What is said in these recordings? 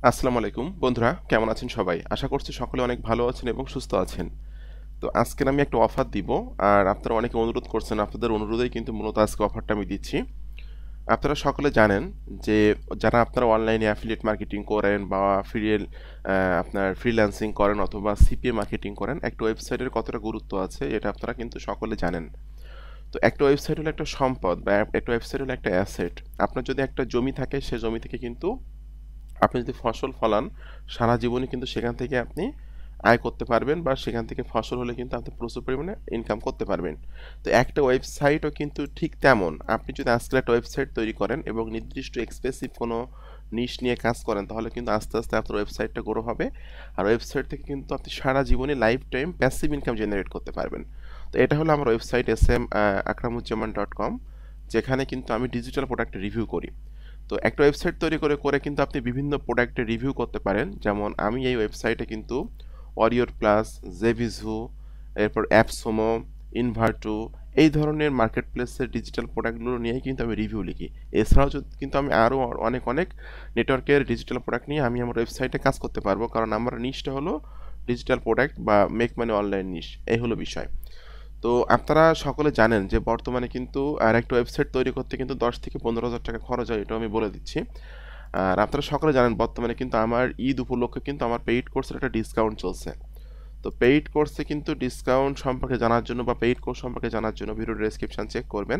আসসালামু আলাইকুম বন্ধুরা, কেমন আছেন সবাই? আশা করছি সকলে অনেক ভালো আছেন এবং সুস্থ আছেন। তো আজকের আমি একটা অফার দিব, আর আপনারা অনেকে অনুরোধ করছেন, আপনাদের অনুরোধেই কিন্তু মূলত আজকে অফারটা আমি দিচ্ছি। আপনারা সকলে জানেন যে যারা আপনারা অনলাইনে অ্যাফিলিয়েট মার্কেটিং করেন বা আপনার ফ্রিল্যান্সিং করেন অথবা সিপিএ মার্কেটিং করেন, একটা ওয়েবসাইটের কতটা গুরুত্ব আছে এটা আপনারা কিন্তু সকলে জানেন। তো একটা ওয়েবসাইট হলো একটা সম্পদ বা একটা ওয়েবসাইট হলো একটা অ্যাসেট। আপনার যদি একটা জমি থাকে, সে জমি থেকে কিন্তু আপনি যদি ফসল ফলান, সারা জীবনে কিন্তু সেখান থেকে আপনি আয় করতে পারবেন বা সেখান থেকে ফসল হলে কিন্তু আপনি প্রচুর পরিমাণে ইনকাম করতে পারবেন। তো একটা ওয়েবসাইটও কিন্তু ঠিক তেমন। আপনি যদি আজকে একটা ওয়েবসাইট তৈরি করেন এবং নির্দিষ্ট এক্সপেসিভ কোনো নিশ নিয়ে কাজ করেন, তাহলে কিন্তু আস্তে আস্তে আপনার ওয়েবসাইটটা গ্রো হবে। আর ওয়েবসাইট থেকে কিন্তু আপনি সারা জীবনে life time passive income generate করতে পারবেন। তো এটা হলো আমার ওয়েবসাইট akramuzzaman.com, যেখানে কিন্তু আমি ডিজিটাল প্রোডাক্ট রিভিউ করি। তো একটা ওয়েবসাইট তৈরি করে করে কিন্তু আপনি বিভিন্ন প্রোডাক্টের রিভিউ করতে পারেন। যেমন আমি এই ওয়েবসাইটে কিন্তু অরিওর প্লাস, জেভিজু, এরপর অ্যাপসমো, ইনভার্টু, এই ধরনের মার্কেট প্লেসের ডিজিটাল প্রোডাক্টগুলো নিয়েই কিন্তু আমি রিভিউ লিখি। এছাড়াও কিন্তু আমি আরও অনেক অনেক নেটওয়ার্কের ডিজিটাল প্রোডাক্ট নিয়ে আমি আমার ওয়েবসাইটে কাজ করতে পারবো, কারণ আমার নিশটা হলো ডিজিটাল প্রোডাক্ট বা মেক মানি অনলাইন নিশ, এই হলো বিষয়। তো আপনারা সকলে জানেন যে বর্তমানে কিন্তু আর একটা ওয়েবসাইট তৈরি করতে কিন্তু 10 থেকে 15 হাজার টাকা খরচ হয়, এটাও আমি বলে দিচ্ছি। আর আপনারা সকলে জানেন বর্তমানে কিন্তু আমার ঈদ উপলক্ষে কিন্তু আমার পেইড কোর্সের একটা ডিসকাউন্ট চলছে। তো পেইড কোর্সে কিন্তু ডিসকাউন্ট সম্পর্কে জানার জন্য বা পেইড কোর্স সম্পর্কে জানার জন্য ভিডিও ডেসক্রিপশন চেক করবেন।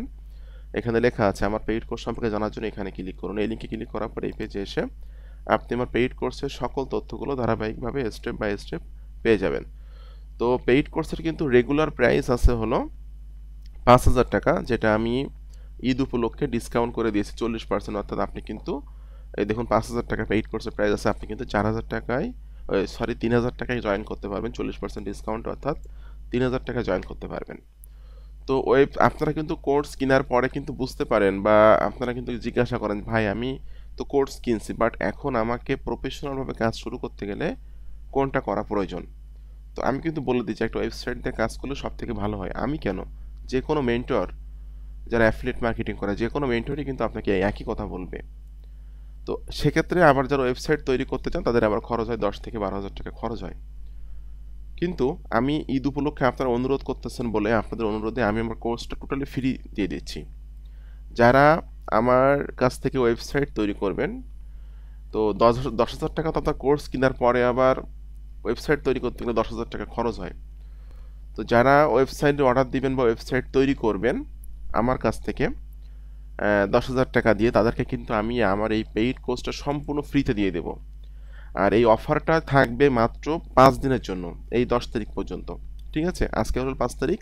এখানে লেখা আছে আমার পেইড কোর্স সম্পর্কে জানার জন্য এখানে ক্লিক করুন। এই লিঙ্কে ক্লিক করার পর এই পেজে এসে আপনি আমার পেইড কোর্সের সকল তথ্যগুলো ধারাবাহিকভাবে স্টেপ বাই স্টেপ পেয়ে যাবেন। তো পেইড কোর্সের কিন্তু রেগুলার প্রাইস আছে হলো 5,000 টাকা, যেটা আমি ঈদ উপলক্ষে ডিসকাউন্ট করে দিয়েছি 40%। অর্থাৎ আপনি কিন্তু এই দেখুন 5,000 টাকা পেইড কোর্সের প্রাইস আছে, আপনি কিন্তু 4,000 টাকায়, 3,000 টাকায় জয়েন করতে পারবেন 40% ডিসকাউন্ট, অর্থাৎ 3,000 টাকা জয়েন করতে পারবেন। তো আপনারা কিন্তু কোর্স কেনার পরে কিন্তু বুঝতে পারেন বা আপনারা কিন্তু জিজ্ঞাসা করেন, ভাই আমি তো কোর্স কিনছি, বাট এখন আমাকে প্রফেশনালভাবে কাজ শুরু করতে গেলে কোনটা করা প্রয়োজন? তো আমি কিন্তু বলে দিচ্ছি, একটা ওয়েবসাইট দিয়ে কাজ করলে সব থেকে ভালো হয়। আমি কেন, যে কোনো মেন্টর যারা অ্যাফিলিয়েট মার্কেটিং করে, যে কোনো মেন্টরই কিন্তু আপনাকে একই কথা বলবে। তো সেক্ষেত্রে আবার যারা ওয়েবসাইট তৈরি করতে চান, তাদের আবার খরচ হয় 10 থেকে 12 হাজার টাকা খরচ হয়। কিন্তু আমি ঈদ উপলক্ষে আপনারা অনুরোধ করতেছেন বলে আপনাদের অনুরোধে আমি আমার কোর্সটা টোটালি ফ্রি দিয়ে দিচ্ছি। যারা আমার কাছ থেকে ওয়েবসাইট তৈরি করবেন, তো 10,000 টাকা তো আপনার কোর্স কেনার পরে আবার ওয়েবসাইট তৈরি করতে গেলে 10,000 টাকা খরচ হয়। তো যারা ওয়েবসাইটে অর্ডার দিবেন বা ওয়েবসাইট তৈরি করবেন আমার কাছ থেকে 10,000 টাকা দিয়ে, তাদেরকে কিন্তু আমি আমার এই পেইড কোর্সটা সম্পূর্ণ ফ্রিতে দিয়ে দেব। আর এই অফারটা থাকবে মাত্র 5 দিনের জন্য, এই 10 তারিখ পর্যন্ত। ঠিক আছে, আজকে হলো 5 তারিখ,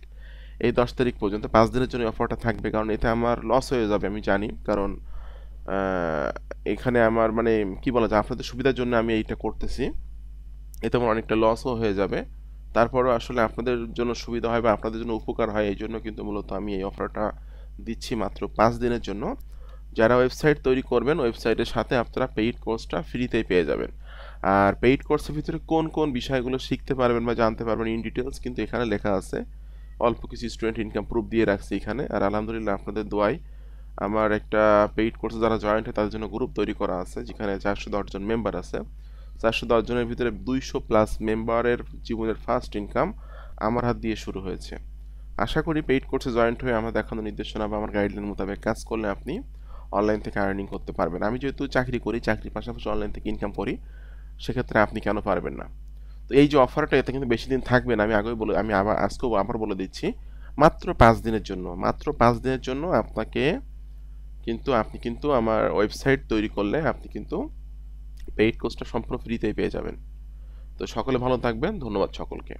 এই 10 তারিখ পর্যন্ত 5 দিনের জন্য অফারটা থাকবে। কারণ এতে আমার লস হয়ে যাবে আমি জানি, কারণ আহ, এখানে আমার মানে কি বলা যায়, আপনাদের সুবিধার জন্য আমি এইটা করতেছি, এতে আমার অনেকটা লসও হয়ে যাবে। তারপরও আসলে আপনাদের জন্য সুবিধা হয় বা আপনাদের জন্য উপকার হয়, এই জন্য কিন্তু মূলত আমি এই অফারটা দিচ্ছি মাত্র 5 দিনের জন্য। যারা ওয়েবসাইট তৈরি করবেন, ওয়েবসাইটের সাথে আপনারা পেইড কোর্সটা ফ্রিতেই পেয়ে যাবেন। আর পেইড কোর্সের ভিতরে কোন কোন বিষয়গুলো শিখতে পারবেন বা জানতে পারবেন ইন ডিটেলস কিন্তু এখানে লেখা আছে। অল্প কিছু স্টুডেন্ট ইনকাম প্রুফ দিয়ে রাখছি এখানে। আর আলহামদুলিল্লাহ আপনাদের দোয়ায় আমার একটা পেইড কোর্সে যারা জয়েন্ট হয় তাদের জন্য গ্রুপ তৈরি করা আছে, যেখানে 410 জন মেম্বার আছে। 410 জনের ভিতরে 200+ মেম্বারের জীবনের ফার্স্ট ইনকাম আমার হাত দিয়ে শুরু হয়েছে। আশা করি পেইড কোর্সে জয়েন্ট হয়ে আমার দেখানো নির্দেশনা বা আমার গাইডলাইন মোতাবেক কাজ করলে আপনি অনলাইন থেকে আর্নিং করতে পারবেন। আমি যেহেতু চাকরি করি, চাকরির পাশাপাশি অনলাইন থেকে ইনকাম করি, সেক্ষেত্রে আপনি কেন পারবেন না? তো এই যে অফারটা, এতে কিন্তু বেশি দিন থাকবে না। আমি আবার আজকেও আবার বলে দিচ্ছি, মাত্র 5 দিনের জন্য, মাত্র 5 দিনের জন্য আপনি কিন্তু আমার ওয়েবসাইট তৈরি করলে আপনি কিন্তু পেইড কোর্সটা সম্পূর্ণ ফ্রিতেই পেয়ে যাবেন। তো সকলে ভালো থাকবেন, ধন্যবাদ সকলকে।